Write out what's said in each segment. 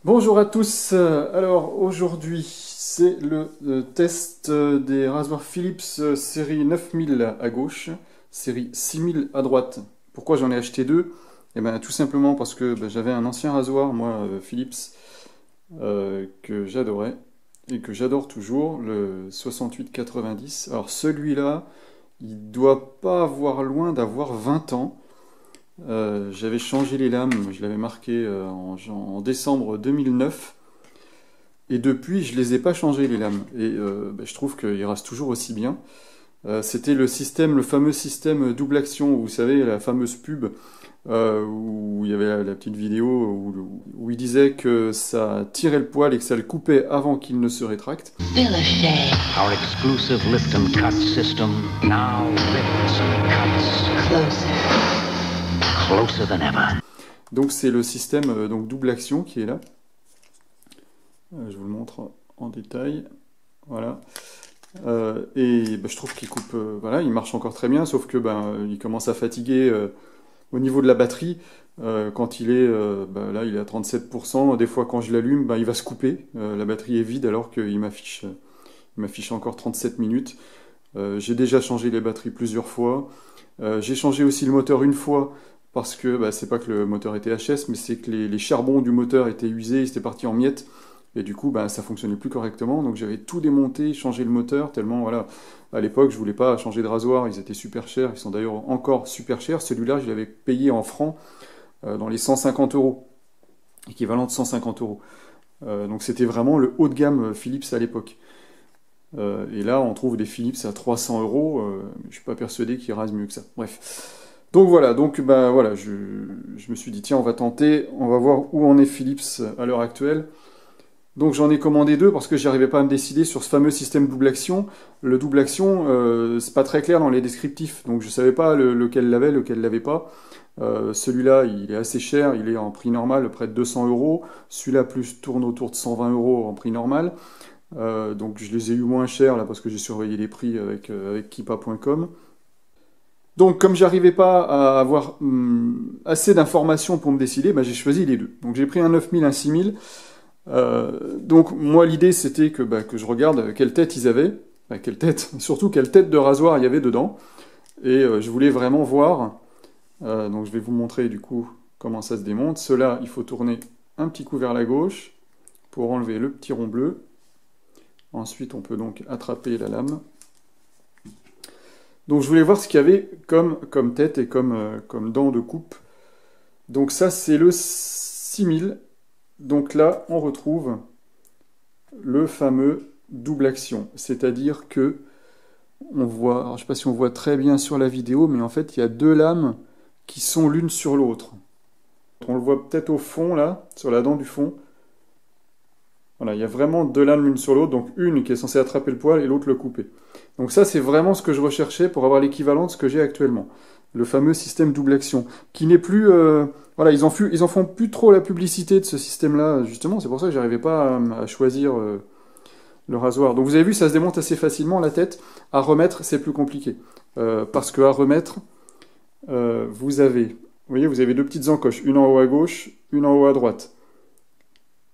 Bonjour à tous, alors aujourd'hui c'est le test des rasoirs Philips série 9000 à gauche, série 6000 à droite. Pourquoi j'en ai acheté deux? Eh bien tout simplement parce que j'avais un ancien rasoir, moi Philips, que j'adorais et que j'adore toujours, le 6890. Alors celui-là, il doit pas avoir loin d'avoir 20 ans. J'avais changé les lames, je l'avais marqué en décembre 2009, et depuis je les ai pas changées les lames, et je trouve qu'ils restent toujours aussi bien. C'était le système, le fameux système double action, vous savez, la fameuse pub, où il y avait la petite vidéo où il disait que ça tirait le poil et que ça le coupait avant qu'il ne se rétracte. Our exclusive lift and cut system now lifts and cuts closer than ever. Donc c'est le système donc double action qui est là. Je vous le montre en détail. Voilà. Je trouve qu'il coupe, voilà, il marche encore très bien, sauf que il commence à fatiguer au niveau de la batterie. Quand il est là, il est à 37%. Des fois, quand je l'allume, il va se couper. La batterie est vide alors qu'il m'affiche encore 37 minutes. J'ai déjà changé les batteries plusieurs fois. J'ai changé aussi le moteur une fois parce que c'est pas que le moteur était HS, mais c'est que les charbons du moteur étaient usés, ils étaient partis en miettes. Et du coup, ça fonctionnait plus correctement, donc j'avais tout démonté, changé le moteur, tellement, voilà, à l'époque, je voulais pas changer de rasoir, ils étaient super chers, ils sont d'ailleurs encore super chers. Celui-là, je l'avais payé en francs, dans les 150 euros, équivalent de 150 euros. Donc c'était vraiment le haut de gamme Philips à l'époque. Et là, on trouve des Philips à 300 euros, je suis pas persuadé qu'ils rasent mieux que ça. Bref. Donc voilà, voilà, je me suis dit, tiens, on va tenter, on va voir où en est Philips à l'heure actuelle. Donc j'en ai commandé deux parce que j'arrivais pas à me décider sur ce fameux système double action. Le double action, c'est pas très clair dans les descriptifs, donc je savais pas lequel l'avait, lequel l'avait pas. Celui-là, il est assez cher, il est en prix normal, près de 200 euros. Celui-là plus tourne autour de 120 euros en prix normal. Donc je les ai eu moins chers là parce que j'ai surveillé les prix avec Keepa.com. Donc comme j'arrivais pas à avoir assez d'informations pour me décider, j'ai choisi les deux. Donc j'ai pris un 9000, un 6000. Donc moi l'idée c'était que je regarde quelle tête ils avaient, quelle tête, surtout quelle tête de rasoir il y avait dedans, et je voulais vraiment voir, donc je vais vous montrer du coup comment ça se démonte. Cela, il faut tourner un petit coup vers la gauche pour enlever le petit rond bleu. Ensuite on peut donc attraper la lame. Donc je voulais voir ce qu'il y avait comme tête et comme dent de coupe. Donc ça c'est le 6000. Donc là, on retrouve le fameux double action, c'est-à-dire que on voit, alors je ne sais pas si on voit très bien sur la vidéo, mais en fait il y a deux lames qui sont l'une sur l'autre. On le voit peut-être au fond là, sur la dent du fond. Voilà, il y a vraiment deux lames l'une sur l'autre, donc une qui est censée attraper le poil et l'autre le couper. Donc ça c'est vraiment ce que je recherchais pour avoir l'équivalent de ce que j'ai actuellement. Le fameux système double action, qui n'est plus... voilà, ils en font plus trop la publicité de ce système-là, justement, c'est pour ça que j'arrivais pas à choisir le rasoir. Donc vous avez vu, ça se démonte assez facilement, la tête. À remettre, c'est plus compliqué. Parce que à remettre, vous voyez, vous avez deux petites encoches, une en haut à gauche, une en haut à droite.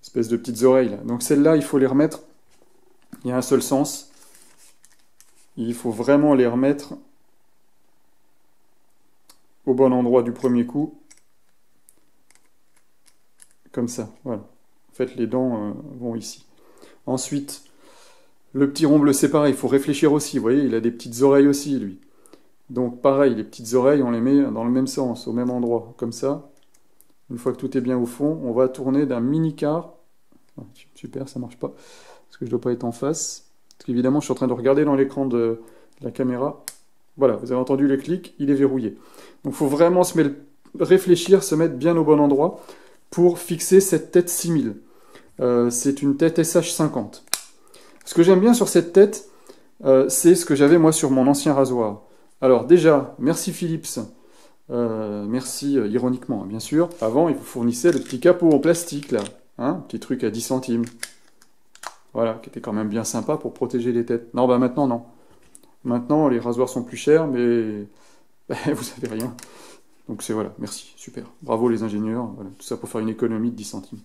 Espèce de petites oreilles, là. Donc celles-là, il faut les remettre, il y a un seul sens. Il faut vraiment les remettre au bon endroit du premier coup, comme ça, voilà. En fait, les dents vont ici. Ensuite, le petit rond bleu, c'est pareil, il faut réfléchir aussi, vous voyez, il a des petites oreilles aussi, lui. Donc pareil, les petites oreilles, on les met dans le même sens, au même endroit, comme ça. Une fois que tout est bien au fond, on va tourner d'un mini-quart. Super, ça marche pas, parce que je dois pas être en face. Parce qu'évidemment, je suis en train de regarder dans l'écran de la caméra. Voilà, vous avez entendu le clic, il est verrouillé. Donc il faut vraiment réfléchir, se mettre bien au bon endroit pour fixer cette tête 6000. C'est une tête SH50. Ce que j'aime bien sur cette tête, c'est ce que j'avais moi sur mon ancien rasoir. Alors déjà, merci Philips, merci ironiquement bien sûr. Avant, il vous fournissait le petit capot en plastique là, hein, petit truc à 10 centimes. Voilà, qui était quand même bien sympa pour protéger les têtes. Non, maintenant non. Maintenant, les rasoirs sont plus chers, mais vous savez rien. Donc c'est voilà, merci, super. Bravo les ingénieurs, voilà, tout ça pour faire une économie de 10 centimes.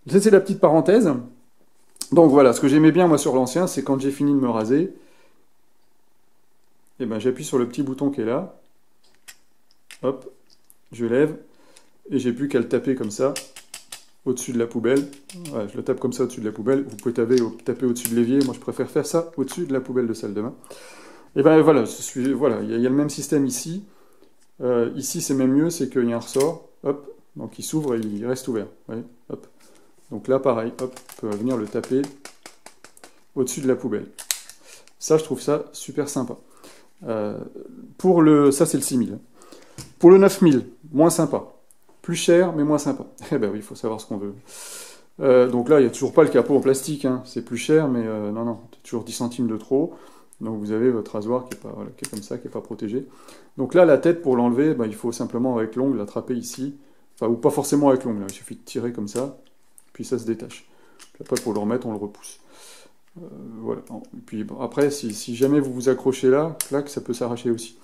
C'est la petite parenthèse. Donc voilà, ce que j'aimais bien moi sur l'ancien, c'est quand j'ai fini de me raser, et ben j'appuie sur le petit bouton qui est là, hop, je lève, et j'ai plus qu'à le taper comme ça, au-dessus de la poubelle. Ouais, je le tape comme ça au-dessus de la poubelle. Vous pouvez taper au-dessus de l'évier. Moi, je préfère faire ça au-dessus de la poubelle de salle de bain. Et ben voilà, voilà, il y a le même système ici. Ici, c'est même mieux, c'est qu'il y a un ressort. Hop, donc il s'ouvre et il reste ouvert. Vous voyez, hop. Donc là, pareil, hop, on peut venir le taper au-dessus de la poubelle. Ça, je trouve ça super sympa. Ça, c'est le 6000. Pour le 9000, moins sympa. Plus cher, mais moins sympa. Eh ben oui, il faut savoir ce qu'on veut. Donc là, il n'y a toujours pas le capot en plastique. Hein. C'est plus cher, mais non, toujours 10 centimes de trop. Donc vous avez votre rasoir qui est, pas, voilà, qui est comme ça, qui n'est pas protégé. Donc là, la tête, pour l'enlever, ben, il faut simplement avec l'ongle l'attraper ici. Enfin, ou pas forcément avec l'ongle. Il suffit de tirer comme ça, puis ça se détache. Puis après, pour le remettre, on le repousse. Voilà. Et puis bon, après, si jamais vous vous accrochez là, clac, ça peut s'arracher aussi.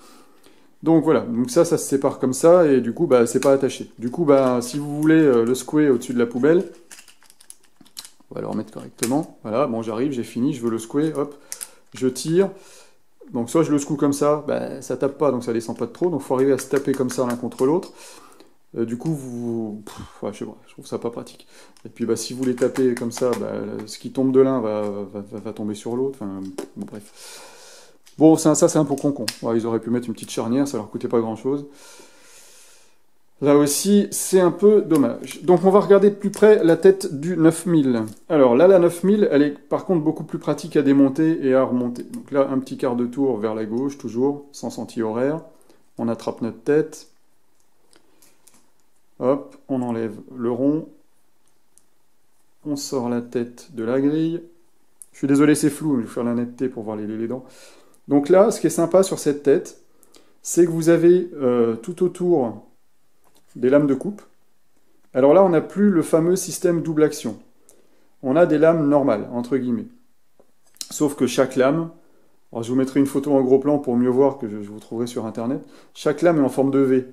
Donc voilà, donc ça se sépare comme ça, et du coup, bah, c'est pas attaché. Du coup, bah, si vous voulez le secouer au-dessus de la poubelle, on va le remettre correctement. Voilà, bon, j'arrive, j'ai fini, je veux le secouer, hop, je tire. Donc soit je le secoue comme ça, bah, ça tape pas, donc ça descend pas de trop, donc il faut arriver à se taper comme ça l'un contre l'autre. Du coup, ouais, je sais pas, je trouve ça pas pratique. Et puis, bah, si vous les tapez comme ça, bah, ce qui tombe de l'un va tomber sur l'autre. Enfin, bon, bref. Bon, ça c'est un peu con-con. Ouais, ils auraient pu mettre une petite charnière, ça leur coûtait pas grand-chose. Là aussi, c'est un peu dommage. Donc, on va regarder de plus près la tête du 9000. Alors là, la 9000, elle est par contre beaucoup plus pratique à démonter et à remonter. Donc là, un petit quart de tour vers la gauche, toujours, sens anti-horaire. On attrape notre tête. Hop, on enlève le rond. On sort la tête de la grille. Je suis désolé, c'est flou, mais je vais faire la netteté pour voir les dents. Donc là, ce qui est sympa sur cette tête, c'est que vous avez tout autour des lames de coupe. Alors là, on n'a plus le fameux système double action. On a des lames normales, entre guillemets. Sauf que chaque lame, alors je vous mettrai une photo en gros plan pour mieux voir, que je vous trouverai sur internet, chaque lame est en forme de V.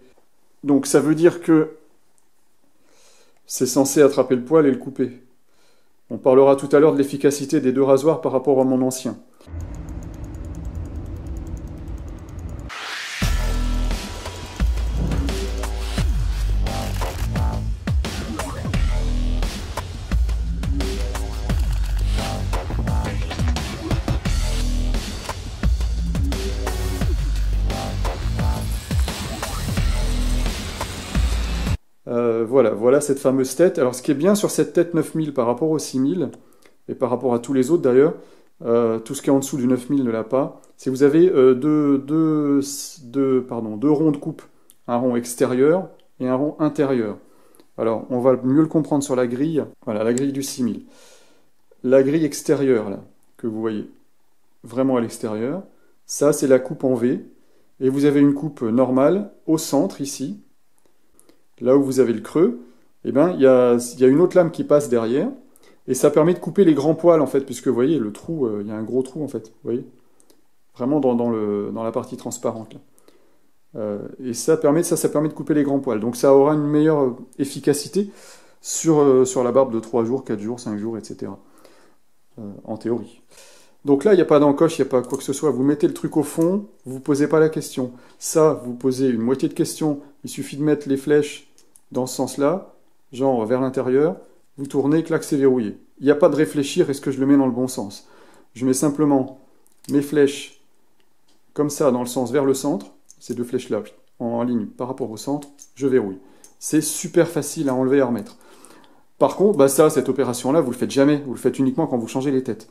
Donc ça veut dire que c'est censé attraper le poil et le couper. On parlera tout à l'heure de l'efficacité des deux rasoirs par rapport à mon ancien. Voilà cette fameuse tête. Alors ce qui est bien sur cette tête 9000 par rapport au 6000, et par rapport à tous les autres d'ailleurs, tout ce qui est en dessous du 9000 ne l'a pas, c'est que vous avez deux ronds de coupe, un rond extérieur et un rond intérieur. Alors on va mieux le comprendre sur la grille, voilà la grille du 6000. La grille extérieure là, que vous voyez vraiment à l'extérieur, ça c'est la coupe en V, et vous avez une coupe normale au centre ici, là où vous avez le creux, eh ben, il y a une autre lame qui passe derrière, et ça permet de couper les grands poils, en fait, puisque vous voyez, le trou, il y a un gros trou, en fait, vous voyez, vraiment dans la partie transparente. Là. Et ça permet de couper les grands poils. Donc ça aura une meilleure efficacité sur la barbe de 3 jours, 4 jours, 5 jours, etc. En théorie. Donc là, il n'y a pas d'encoche, il n'y a pas quoi que ce soit. Vous mettez le truc au fond, vous ne posez pas la question. Ça, vous posez une moitié de question. Il suffit de mettre les flèches dans ce sens-là, genre vers l'intérieur. Vous tournez, clac, c'est verrouillé. Il n'y a pas de réfléchir, est-ce que je le mets dans le bon sens? Je mets simplement mes flèches comme ça, dans le sens vers le centre. Ces deux flèches-là, en ligne par rapport au centre, je verrouille. C'est super facile à enlever et à remettre. Par contre, bah ça, cette opération-là, vous ne le faites jamais. Vous le faites uniquement quand vous changez les têtes.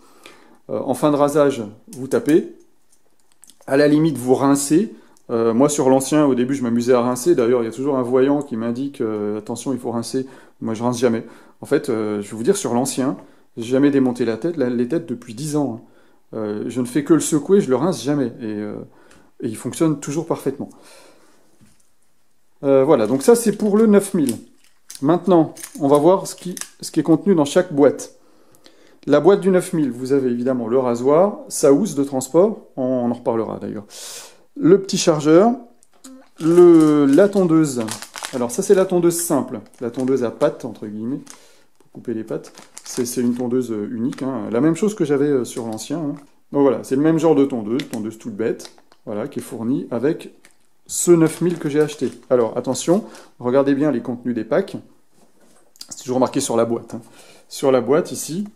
En fin de rasage, vous tapez. À la limite, vous rincez. Moi, sur l'ancien, au début, je m'amusais à rincer. D'ailleurs, il y a toujours un voyant qui m'indique attention, il faut rincer. Moi, je rince jamais. En fait, je vais vous dire, sur l'ancien, j'ai jamais démonté les têtes depuis 10 ans. Hein. Je ne fais que le secouer, je le rince jamais. Et il fonctionne toujours parfaitement. Voilà, donc ça, c'est pour le 9000. Maintenant, on va voir ce qui est contenu dans chaque boîte. La boîte du 9000, vous avez évidemment le rasoir, sa housse de transport, on en reparlera d'ailleurs. Le petit chargeur, la tondeuse. Alors ça c'est la tondeuse simple, la tondeuse à pattes entre guillemets, pour couper les pattes. C'est une tondeuse unique, hein. La même chose que j'avais sur l'ancien. Hein. Donc voilà, c'est le même genre de tondeuse toute bête, voilà, qui est fournie avec ce 9000 que j'ai acheté. Alors attention, regardez bien les contenus des packs. C'est toujours marqué sur la boîte. Hein. Sur la boîte, ici,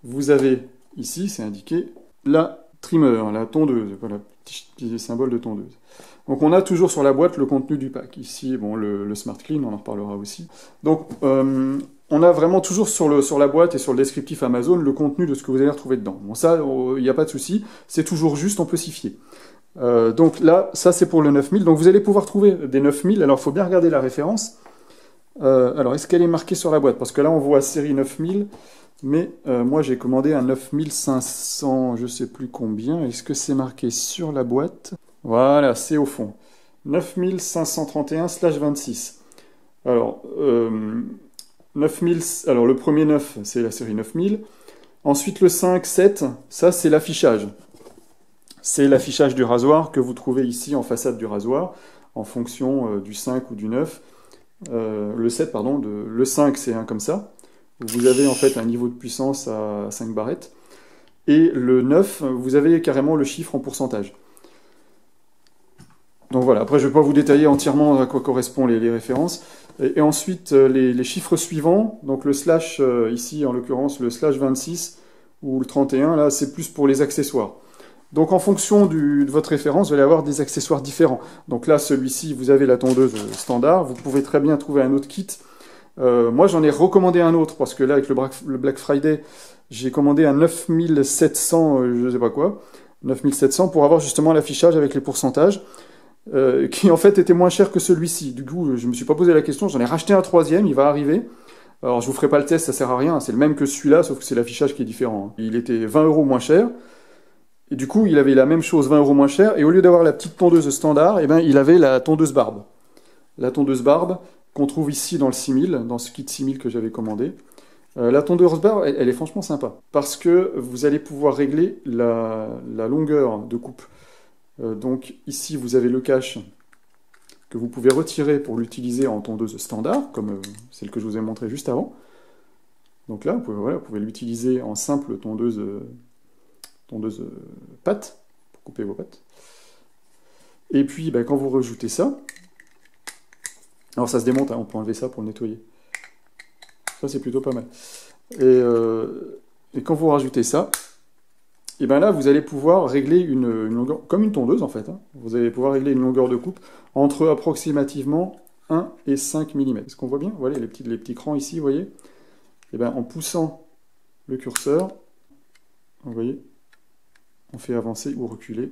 vous avez, ici, c'est indiqué, la trimmer, la tondeuse, voilà, petit symbole de tondeuse. Donc on a toujours sur la boîte le contenu du pack. Ici, bon, le Smart Clean, on en reparlera aussi. Donc on a vraiment toujours sur la boîte et sur le descriptif Amazon le contenu de ce que vous allez retrouver dedans. Bon ça, il n'y a pas de souci, c'est toujours juste, on peut s'y fier. Donc là, ça c'est pour le 9000. Donc vous allez pouvoir trouver des 9000. Alors il faut bien regarder la référence. Alors est-ce qu'elle est marquée sur la boîte? Parce que là on voit série 9000, mais moi j'ai commandé un 9500, je sais plus combien. Est-ce que c'est marqué sur la boîte? Voilà, c'est au fond. 9531/26. Alors, 9000, alors le premier 9, c'est la série 9000. Ensuite le 5, 7, ça c'est l'affichage. C'est l'affichage du rasoir que vous trouvez ici en façade du rasoir, en fonction du 5 ou du 9. Le 7, pardon, le 5 c'est un comme ça. Vous avez en fait un niveau de puissance à 5 barrettes. Et le 9, vous avez carrément le chiffre en pourcentage. Donc voilà, après je ne vais pas vous détailler entièrement à quoi correspondent les références. Et ensuite les chiffres suivants, donc le slash, ici en l'occurrence le slash 26 ou le 31, là c'est plus pour les accessoires. Donc en fonction de votre référence, vous allez avoir des accessoires différents. Donc là celui-ci, vous avez la tondeuse standard, vous pouvez très bien trouver un autre kit. Moi j'en ai recommandé un autre, parce que là avec le Black Friday, j'ai commandé un 9700, je sais pas quoi, 9700 pour avoir justement l'affichage avec les pourcentages. Qui en fait était moins cher que celui-ci. Du coup, je me suis pas posé la question, j'en ai racheté un troisième, il va arriver. Alors, je vous ferai pas le test, ça sert à rien, c'est le même que celui-là, sauf que c'est l'affichage qui est différent. Il était 20 € moins cher, et du coup, il avait la même chose, 20 € moins cher, et au lieu d'avoir la petite tondeuse standard, eh ben, il avait la tondeuse barbe. La tondeuse barbe, qu'on trouve ici dans le 6000, dans ce kit 6000 que j'avais commandé. La tondeuse barbe, elle est franchement sympa, parce que vous allez pouvoir régler la longueur de coupe. Donc ici vous avez le cache que vous pouvez retirer pour l'utiliser en tondeuse standard, comme celle que je vous ai montré juste avant. Donc là, vous pouvez l'utiliser en simple tondeuse pâte, pour couper vos pâtes. Et puis ben, quand vous rajoutez ça, alors ça se démonte, hein, on peut enlever ça pour le nettoyer. Ça c'est plutôt pas mal. Et quand vous rajoutez ça, et bien là, vous allez pouvoir régler une longueur, comme une tondeuse en fait, hein. Vous allez pouvoir régler une longueur de coupe entre approximativement 1 et 5 mm. Est-ce qu'on voit bien? Voilà les petits crans ici, vous voyez? Et bien en poussant le curseur, vous voyez, on fait avancer ou reculer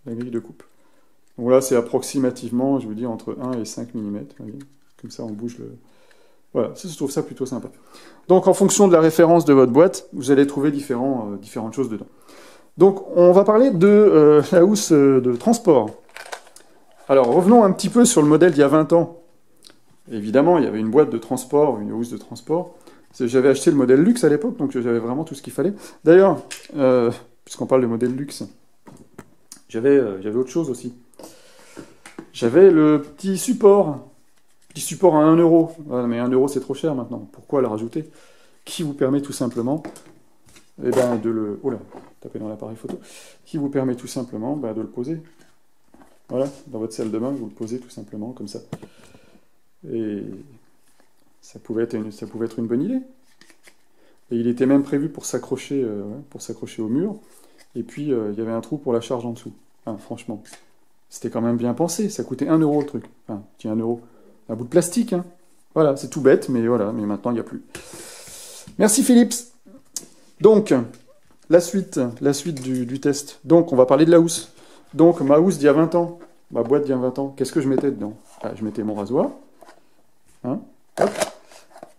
la grille de coupe. Donc là, c'est approximativement, je vous dis, entre 1 et 5 mm. Voyez, comme ça, on bouge le... Voilà, ça, je trouve ça plutôt sympa. Donc en fonction de la référence de votre boîte, vous allez trouver différentes choses dedans. Donc on va parler de la housse de transport. Alors revenons un petit peu sur le modèle d'il y a 20 ans. Évidemment, il y avait une boîte de transport, une housse de transport. J'avais acheté le modèle luxe à l'époque, donc j'avais vraiment tout ce qu'il fallait. D'ailleurs, puisqu'on parle de modèle luxe, j'avais autre chose aussi. J'avais le petit support à 1 €. Ah, mais 1 € c'est trop cher maintenant. Pourquoi le rajouter? Qui vous permet tout simplement de le... Oh là, tapez dans l'appareil photo. Qui vous permet tout simplement de le poser. Voilà, dans votre salle de bain, vous le posez tout simplement comme ça. Et ça pouvait être une bonne idée. Et il était même prévu pour s'accrocher au mur. Et puis, il y avait un trou pour la charge en dessous. Enfin, franchement, c'était quand même bien pensé. Ça coûtait 1 € le truc. Enfin, tiens, 1 €. Un bout de plastique, hein. Voilà, c'est tout bête, mais voilà, mais maintenant il n'y a plus. Merci Philips. Donc, la suite du test. Donc, on va parler de la housse. Donc, ma housse d'il y a 20 ans, ma boîte d'il y a 20 ans, qu'est-ce que je mettais dedans? Je mettais mon rasoir, hein, hop,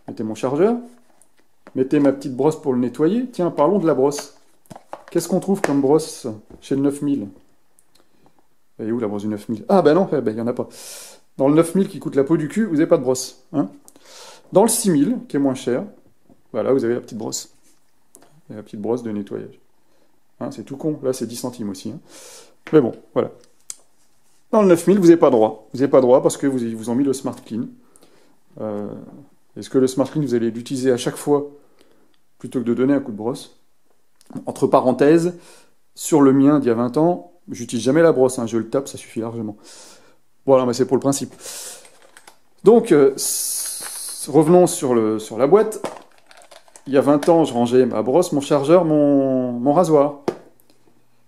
je mettais mon chargeur, je mettais ma petite brosse pour le nettoyer. Tiens, parlons de la brosse. Qu'est-ce qu'on trouve comme brosse chez le 9000? Elle est où la brosse du 9000? Ah ben non, il n'y en a pas. Dans le 9000 qui coûte la peau du cul, vous n'avez pas de brosse. Hein. Dans le 6000, qui est moins cher, voilà, vous avez la petite brosse. La petite brosse de nettoyage. Hein, c'est tout con, là c'est 10 centimes aussi. Hein. Mais bon, voilà. Dans le 9000, vous n'avez pas droit. Vous n'avez pas droit parce que vous ont mis le Smart Clean. Est-ce que le Smart Clean, vous allez l'utiliser à chaque fois plutôt que de donner un coup de brosse? Entre parenthèses, sur le mien d'il y a 20 ans, j'utilise jamais la brosse, hein, je le tape, ça suffit largement. Voilà, mais c'est pour le principe. Donc, revenons sur la boîte. Il y a 20 ans, je rangeais ma brosse, mon chargeur, mon rasoir.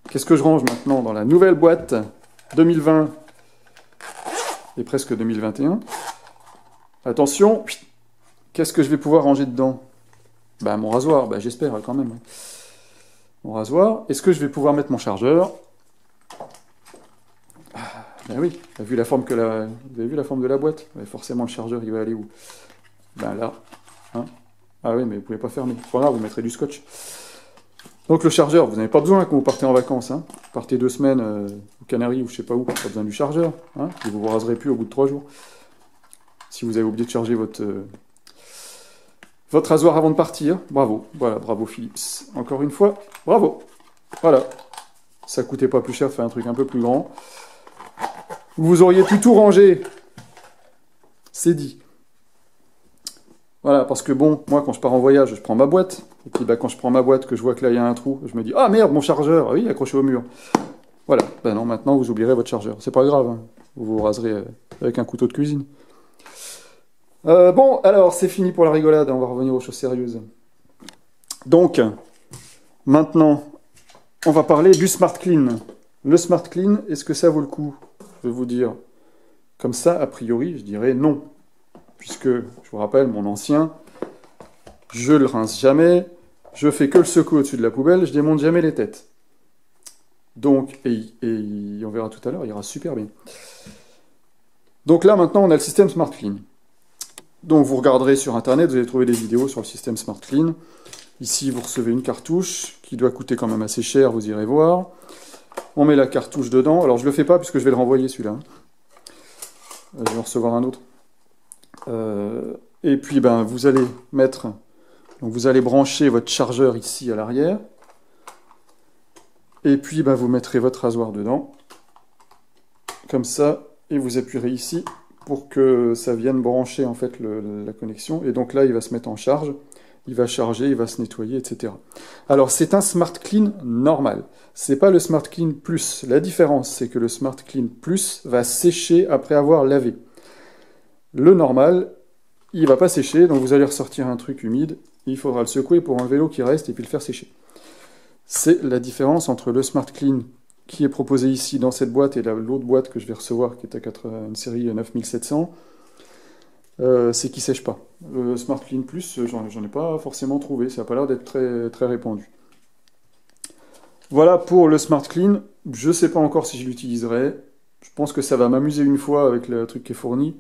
Qu'est-ce que je range maintenant dans la nouvelle boîte 2020 et presque 2021? Attention, qu'est-ce que je vais pouvoir ranger dedans? Ben, mon rasoir, ben, j'espère quand même. Mon rasoir. Est-ce que je vais pouvoir mettre mon chargeur? Ben oui, vous avez vu la forme vous avez vu la forme de la boîte? Ben, forcément, le chargeur, il va aller où? Ben là. Hein, ah oui, mais vous ne pouvez pas fermer. C'est pas grave, vous mettrez du scotch. Donc le chargeur, vous n'avez pas besoin quand vous partez en vacances. Hein. Vous partez 2 semaines aux Canaries ou je sais pas où, pas besoin du chargeur. Hein, et vous vous raserez plus au bout de 3 jours. Si vous avez oublié de charger votre rasoir avant de partir, bravo. Voilà, bravo Philips. Encore une fois, bravo. Voilà. Ça coûtait pas plus cher de faire un truc un peu plus grand. Vous auriez pu tout ranger. C'est dit. Voilà, parce que bon, moi quand je pars en voyage, je prends ma boîte. Et puis bah, quand je prends ma boîte, que je vois que là il y a un trou, je me dis « Ah merde, mon chargeur! Ah oui, accroché au mur. » Voilà, ben non, maintenant vous oublierez votre chargeur. C'est pas grave, hein. Vous vous raserez avec un couteau de cuisine. Bon, alors c'est fini pour la rigolade, on va revenir aux choses sérieuses. Donc, maintenant, on va parler du Smart Clean. Le Smart Clean, est-ce que ça vaut le coup? Je vais vous dire, comme ça, a priori, je dirais non. Puisque, je vous rappelle, mon ancien, je le rince jamais, je fais que le secouer au-dessus de la poubelle, je démonte jamais les têtes. Donc, et on verra tout à l'heure, il ira super bien. Donc là, maintenant, on a le système Smart Clean. Donc, vous regarderez sur Internet, vous allez trouver des vidéos sur le système Smart Clean. Ici, vous recevez une cartouche qui doit coûter quand même assez cher, vous irez voir. On met la cartouche dedans. Alors, je ne le fais pas puisque je vais le renvoyer, celui-là. Je vais en recevoir un autre. Et puis, ben, vous allez mettre... Donc, vous allez brancher votre chargeur ici à l'arrière. Et puis, ben, vous mettrez votre rasoir dedans. Comme ça. Et vous appuierez ici pour que ça vienne brancher en fait la connexion. Et donc là, il va se mettre en charge. Il va charger, il va se nettoyer, etc. Alors, c'est un Smart Clean normal. C'est pas le Smart Clean Plus. La différence, c'est que le Smart Clean Plus va sécher après avoir lavé. Le normal, il va pas sécher, donc vous allez ressortir un truc humide. Il faudra le secouer pour enlever l'eau qui reste et puis le faire sécher. C'est la différence entre le Smart Clean qui est proposé ici dans cette boîte et l'autre boîte que je vais recevoir qui est à une série 9700. C'est qu'il ne sèche pas. Le Smart Clean Plus, j'en ai pas forcément trouvé, ça n'a pas l'air d'être très, très répandu. Voilà pour le Smart Clean. Je ne sais pas encore si je l'utiliserai. Je pense que ça va m'amuser une fois avec le truc qui est fourni.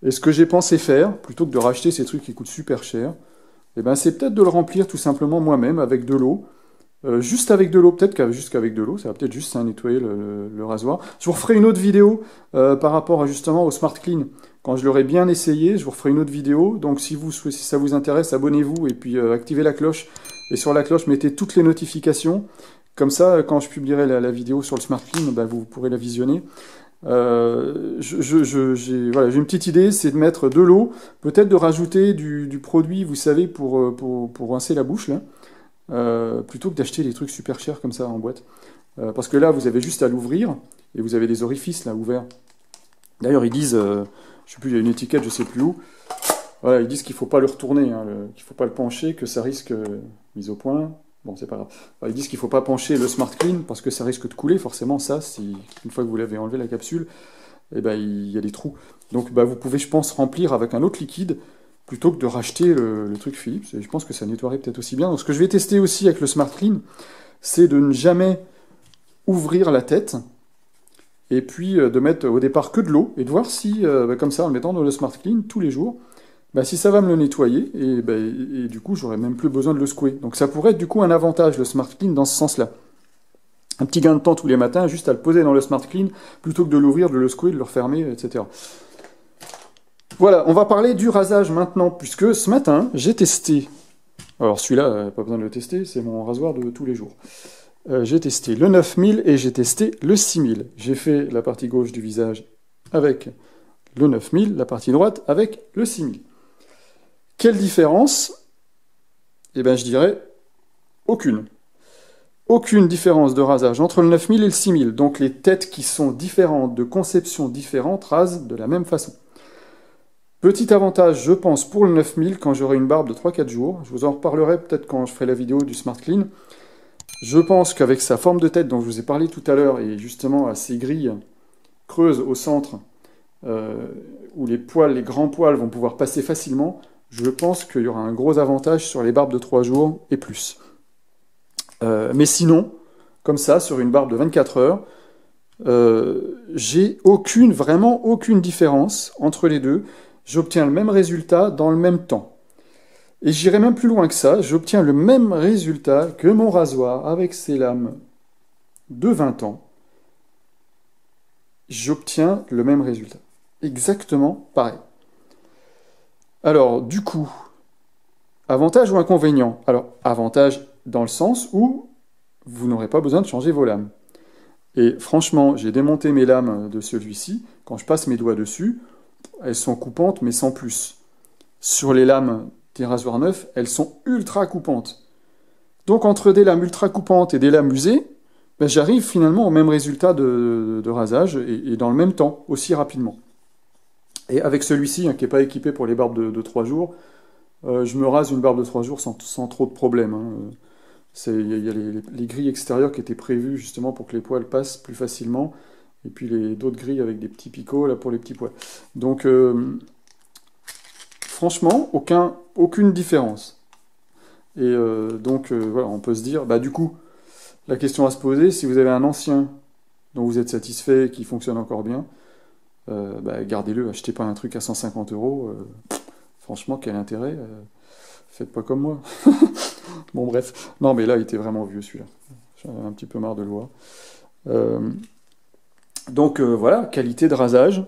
Et ce que j'ai pensé faire, plutôt que de racheter ces trucs qui coûtent super cher, eh ben, c'est peut-être de le remplir tout simplement moi-même avec de l'eau. Juste avec de l'eau, peut-être juste qu'avec de l'eau, ça va peut-être juste nettoyer le rasoir. Je vous referai une autre vidéo par rapport justement au Smart Clean. Quand je l'aurai bien essayé, je vous referai une autre vidéo. Donc si ça vous intéresse, abonnez-vous et puis activez la cloche. Et sur la cloche, mettez toutes les notifications. Comme ça, quand je publierai la vidéo sur le Smart Clean, ben, vous pourrez la visionner. J'ai une petite idée, c'est de mettre de l'eau, peut-être de rajouter du produit, vous savez, pour rincer la bouche, là. Plutôt que d'acheter des trucs super chers comme ça en boîte. Parce que là, vous avez juste à l'ouvrir, et vous avez des orifices là ouverts. D'ailleurs, ils disent, je sais plus, il y a une étiquette, je sais plus où, voilà, ils disent qu'il ne faut pas le retourner, hein, qu'il ne faut pas le pencher, que ça risque, mise au point, bon, c'est pas grave. Enfin, ils disent qu'il ne faut pas pencher le Smart Clean, parce que ça risque de couler, forcément, ça, une fois que vous l'avez enlevé la capsule, eh ben, il y a des trous. Donc, bah, vous pouvez, je pense, remplir avec un autre liquide, plutôt que de racheter le truc Philips, et je pense que ça nettoierait peut-être aussi bien. Donc ce que je vais tester aussi avec le Smart Clean, c'est de ne jamais ouvrir la tête, et puis de mettre au départ que de l'eau, et de voir si, comme ça, en le mettant dans le Smart Clean tous les jours, si ça va me le nettoyer, et du coup, j'aurai même plus besoin de le secouer. Donc ça pourrait être du coup un avantage, le Smart Clean, dans ce sens-là. Un petit gain de temps tous les matins, juste à le poser dans le Smart Clean, plutôt que de l'ouvrir, de le secouer, de le refermer, etc. Voilà, on va parler du rasage maintenant, puisque ce matin, j'ai testé, alors celui-là, pas besoin de le tester, c'est mon rasoir de tous les jours. J'ai testé le 9000 et j'ai testé le 6000. J'ai fait la partie gauche du visage avec le 9000, la partie droite, avec le 6000. Quelle différence? Eh bien, je dirais aucune. Aucune différence de rasage entre le 9000 et le 6000. Donc les têtes qui sont différentes, de conception différente, rasent de la même façon. Petit avantage, je pense, pour le 9000, quand j'aurai une barbe de 3-4 jours. Je vous en reparlerai peut-être quand je ferai la vidéo du Smart Clean. Je pense qu'avec sa forme de tête dont je vous ai parlé tout à l'heure, et justement à ces grilles creuses au centre, où les poils, les grands poils vont pouvoir passer facilement, je pense qu'il y aura un gros avantage sur les barbes de 3 jours et plus. Mais sinon, comme ça, sur une barbe de 24 heures, j'ai vraiment aucune différence entre les deux. J'obtiens le même résultat dans le même temps. Et j'irai même plus loin que ça, j'obtiens le même résultat que mon rasoir avec ses lames de 20 ans. J'obtiens le même résultat. Exactement pareil. Alors, du coup, avantage ou inconvénient? Alors, avantage dans le sens où vous n'aurez pas besoin de changer vos lames. Et franchement, j'ai démonté mes lames de celui-ci. Quand je passe mes doigts dessus, elles sont coupantes, mais sans plus. Sur les lames des rasoirs neufs, elles sont ultra coupantes. Donc, entre des lames ultra coupantes et des lames usées, ben, j'arrive finalement au même résultat de rasage et dans le même temps, aussi rapidement. Et avec celui-ci, hein, qui n'est pas équipé pour les barbes de 3 jours, je me rase une barbe de 3 jours sans trop de problème. Hein. Il y a les grilles extérieures qui étaient prévues justement pour que les poils passent plus facilement. Et puis d'autres grilles avec des petits picots là pour les petits poils. Donc franchement, aucune différence. Et voilà, on peut se dire, bah du coup, la question à se poser, si vous avez un ancien dont vous êtes satisfait et qui fonctionne encore bien, bah, gardez-le, achetez pas un truc à 150 €. Franchement, quel intérêt? Faites pas comme moi. Bon, bref. Non, mais là, il était vraiment vieux, celui-là. J'en avais un petit peu marre de le voir. Donc, voilà, qualité de rasage,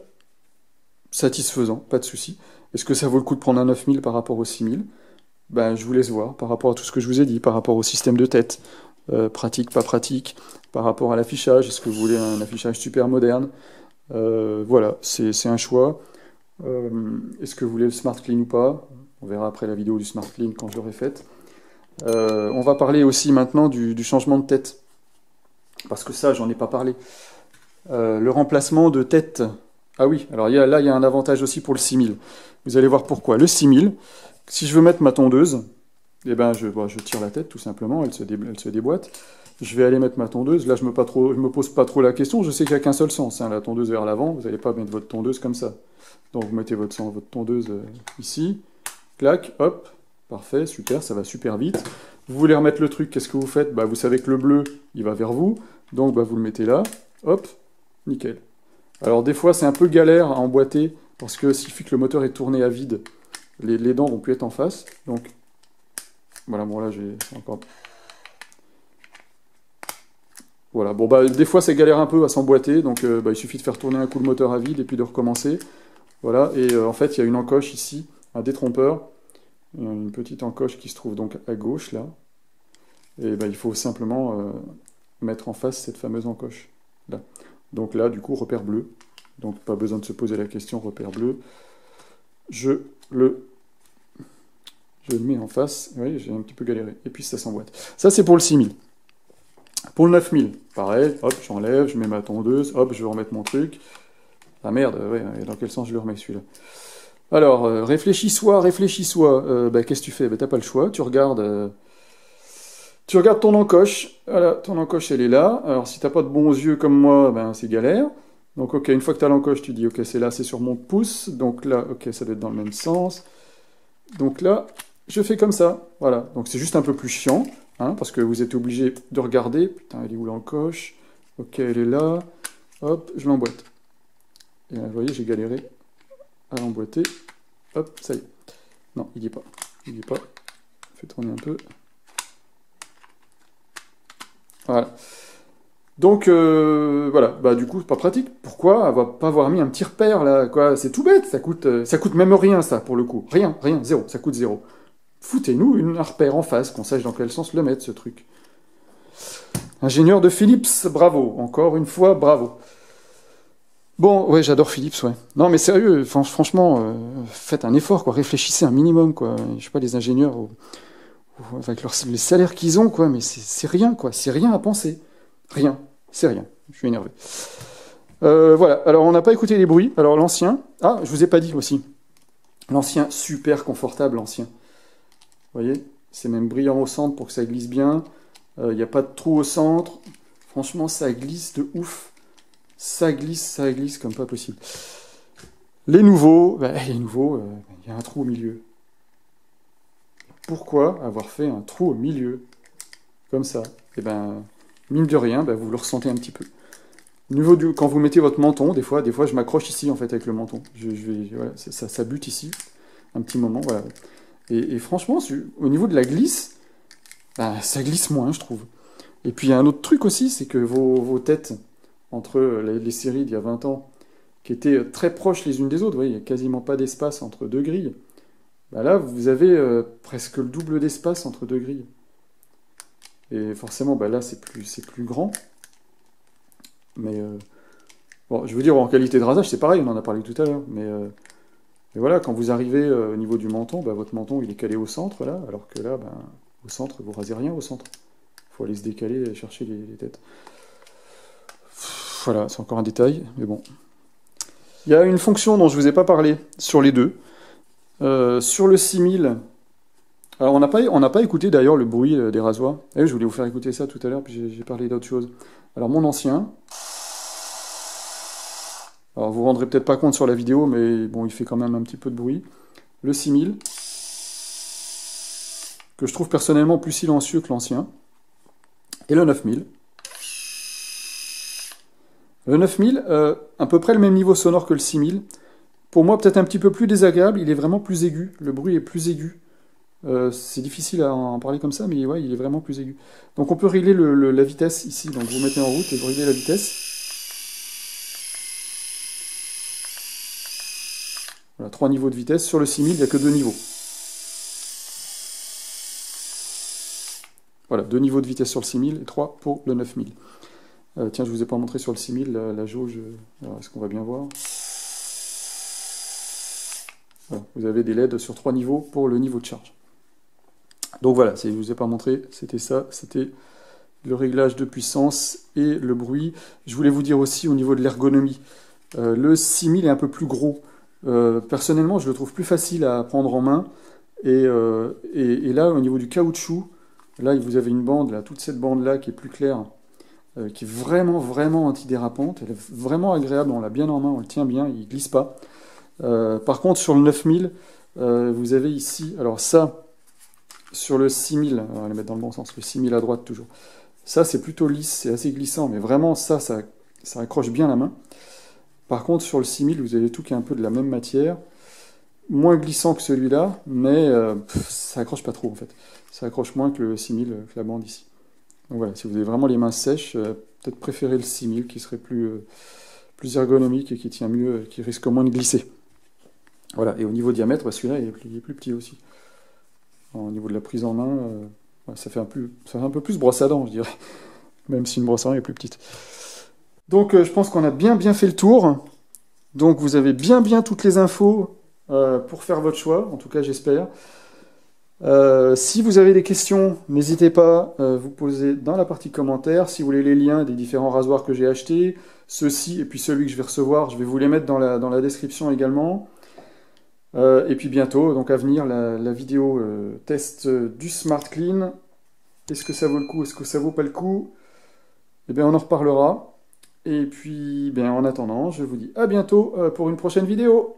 satisfaisant, pas de souci. Est-ce que ça vaut le coup de prendre un 9000 par rapport au 6000? Ben, je vous laisse voir, par rapport à tout ce que je vous ai dit, par rapport au système de tête, pratique, pas pratique, par rapport à l'affichage, est-ce que vous voulez un affichage super moderne? Voilà, c'est un choix. Est-ce que vous voulez le Smart Clean ou pas? On verra après la vidéo du Smart Clean quand je l'aurai faite. On va parler aussi maintenant du changement de tête. Parce que ça, j'en ai pas parlé. Le remplacement de tête. Ah oui, alors là, il y a un avantage aussi pour le 6000. Vous allez voir pourquoi. Le 6000, si je veux mettre ma tondeuse, eh ben, je tire la tête tout simplement, elle se déboîte. Je vais aller mettre ma tondeuse. Là, je me pose pas trop la question. Je sais qu'il n'y a qu'un seul sens. Hein, la tondeuse vers l'avant, vous n'allez pas mettre votre tondeuse comme ça. Donc, vous mettez votre tondeuse ici. Clac, hop. Parfait, super, ça va super vite. Vous voulez remettre le truc, qu'est-ce que vous faites? Bah, vous savez que le bleu, il va vers vous. Donc, bah, vous le mettez là. Hop, nickel. Alors, des fois, c'est un peu galère à emboîter. Parce que s'il suffit que le moteur est tourné à vide, les dents vont plus être en face. Donc, voilà, bon là, j'ai encore... Voilà, bon bah des fois ça galère un peu à s'emboîter, donc il suffit de faire tourner un coup le moteur à vide et puis de recommencer. Voilà, et en fait il y a une encoche ici, un détrompeur, une petite encoche qui se trouve donc à gauche là, et il faut simplement mettre en face cette fameuse encoche là. Donc là du coup repère bleu, donc pas besoin de se poser la question, repère bleu. Je le mets en face, oui j'ai un petit peu galéré, et puis ça s'emboîte. Ça c'est pour le 6000. Pour le 9000, pareil, hop, j'enlève, je mets ma tondeuse, hop, je vais remettre mon truc. Ah merde, ouais, dans quel sens je le remets celui-là? Alors, réfléchis-toi, qu'est-ce que tu fais? T'as pas le choix, tu regardes ton encoche, voilà, ton encoche elle est là. Alors si t'as pas de bons yeux comme moi, c'est galère. Donc ok, une fois que t'as l'encoche, tu dis ok, c'est là, c'est sur mon pouce, donc là, ok, ça doit être dans le même sens. Donc là, je fais comme ça, voilà. Donc c'est juste un peu plus chiant. Hein, parce que vous êtes obligé de regarder. Putain, elle est où l'encoche? Ok, elle est là. Hop, je l'emboîte. Et là, vous voyez, j'ai galéré à l'emboîter. Hop, ça y est. Non, il n'y est pas. Il n'y est pas. Fais tourner un peu. Voilà. Donc, voilà. Bah, du coup, c'est pas pratique. Pourquoi pas avoir mis un petit repère, là, quoi? C'est tout bête. Ça coûte même rien, ça, pour le coup. Rien, zéro. Ça coûte zéro. Foutez-nous un repère en face, qu'on sache dans quel sens le mettre, ce truc. Ingénieur de Philips, bravo. Encore une fois, bravo. Bon, ouais, j'adore Philips, ouais. Non, mais sérieux, franchement, faites un effort, quoi. Réfléchissez un minimum, quoi. Je sais pas, les ingénieurs, avec les salaires qu'ils ont, quoi, mais c'est rien, quoi. C'est rien à penser. Rien. C'est rien. Je suis énervé. Voilà. Alors, on n'a pas écouté les bruits. Alors, l'ancien. Ah, je vous ai pas dit aussi. L'ancien, super confortable, l'ancien. Vous voyez? C'est même brillant au centre pour que ça glisse bien. Il n'y a pas de trou au centre. Franchement, ça glisse de ouf. Ça glisse comme pas possible. Les nouveaux, il y a un trou au milieu. Pourquoi avoir fait un trou au milieu? Comme ça. Et ben, mine de rien, vous le ressentez un petit peu. Quand vous mettez votre menton, des fois je m'accroche ici en fait avec le menton. Voilà, ça bute ici, un petit moment, voilà. Et franchement, au niveau de la glisse, ça glisse moins, je trouve. Et puis il y a un autre truc aussi, c'est que vos têtes, entre les séries d'il y a 20 ans, qui étaient très proches les unes des autres, vous voyez, il n'y a quasiment pas d'espace entre deux grilles. Là, vous avez presque le double d'espace entre deux grilles. Et forcément, là, c'est plus grand. Mais, bon, je veux dire, en qualité de rasage, c'est pareil, on en a parlé tout à l'heure. Mais voilà, quand vous arrivez au niveau du menton, votre menton, il est calé au centre, là, alors que là, au centre, vous rasez rien au centre. Il faut aller se décaler et chercher les têtes. Voilà, c'est encore un détail, mais bon. Il y a une fonction dont je ne vous ai pas parlé sur les deux. Sur le 6000, alors on n'a pas écouté d'ailleurs le bruit des rasoirs. Je voulais vous faire écouter ça tout à l'heure, puis j'ai parlé d'autre chose. Alors mon ancien, alors vous ne vous rendrez peut-être pas compte sur la vidéo, mais bon, il fait quand même un petit peu de bruit. Le 6000, que je trouve personnellement plus silencieux que l'ancien. Et le 9000. Le 9000, à peu près le même niveau sonore que le 6000. Pour moi, peut-être un petit peu plus désagréable, il est vraiment plus aigu. Le bruit est plus aigu. C'est difficile à en parler comme ça, mais ouais, il est vraiment plus aigu. Donc on peut régler la vitesse ici. Donc vous mettez en route et vous réglez la vitesse. Voilà, 3 niveaux de vitesse. Sur le 6000, il n'y a que 2 niveaux. Voilà, 2 niveaux de vitesse sur le 6000 et 3 pour le 9000. Tiens, je ne vous ai pas montré sur le 6000 la jauge. Alors, est-ce qu'on va bien voir? Voilà, vous avez des LED sur 3 niveaux pour le niveau de charge. Donc voilà, je ne vous ai pas montré, c'était ça, c'était le réglage de puissance et le bruit. Je voulais vous dire aussi au niveau de l'ergonomie, le 6000 est un peu plus gros. Personnellement, je le trouve plus facile à prendre en main. Et là, au niveau du caoutchouc, là, vous avez une bande, là, toute cette bande-là qui est plus claire, qui est vraiment, vraiment antidérapante. Elle est vraiment agréable, on l'a bien en main, on le tient bien, il ne glisse pas. Par contre, sur le 9000, vous avez ici, alors ça, sur le 6000, on va le mettre dans le bon sens, le 6000 à droite toujours. Ça, c'est plutôt lisse, c'est assez glissant, mais vraiment, ça accroche bien la main. Par contre, sur le 6000, vous avez tout qui est un peu de la même matière, moins glissant que celui-là, mais ça accroche pas trop en fait. Ça accroche moins que le 6000, que la bande ici. Donc voilà, si vous avez vraiment les mains sèches, peut-être préférer le 6000 qui serait plus ergonomique et qui tient mieux, qui risque moins de glisser. Voilà, et au niveau diamètre, celui-là il est plus petit aussi. Au niveau de la prise en main, ça fait un peu plus brosse à dents, je dirais. Même si une brosse à dents est plus petite. Donc je pense qu'on a bien fait le tour. Donc vous avez bien toutes les infos pour faire votre choix, en tout cas j'espère. Si vous avez des questions, n'hésitez pas à vous poser dans la partie commentaires. Si vous voulez les liens des différents rasoirs que j'ai achetés, ceux-ci et puis celui que je vais recevoir, je vais vous les mettre dans la description également. Et puis bientôt, donc à venir, la vidéo test du Smart Clean. Est-ce que ça vaut le coup? Est-ce que ça vaut pas le coup? Eh bien, on en reparlera. Et puis, en attendant, je vous dis à bientôt pour une prochaine vidéo.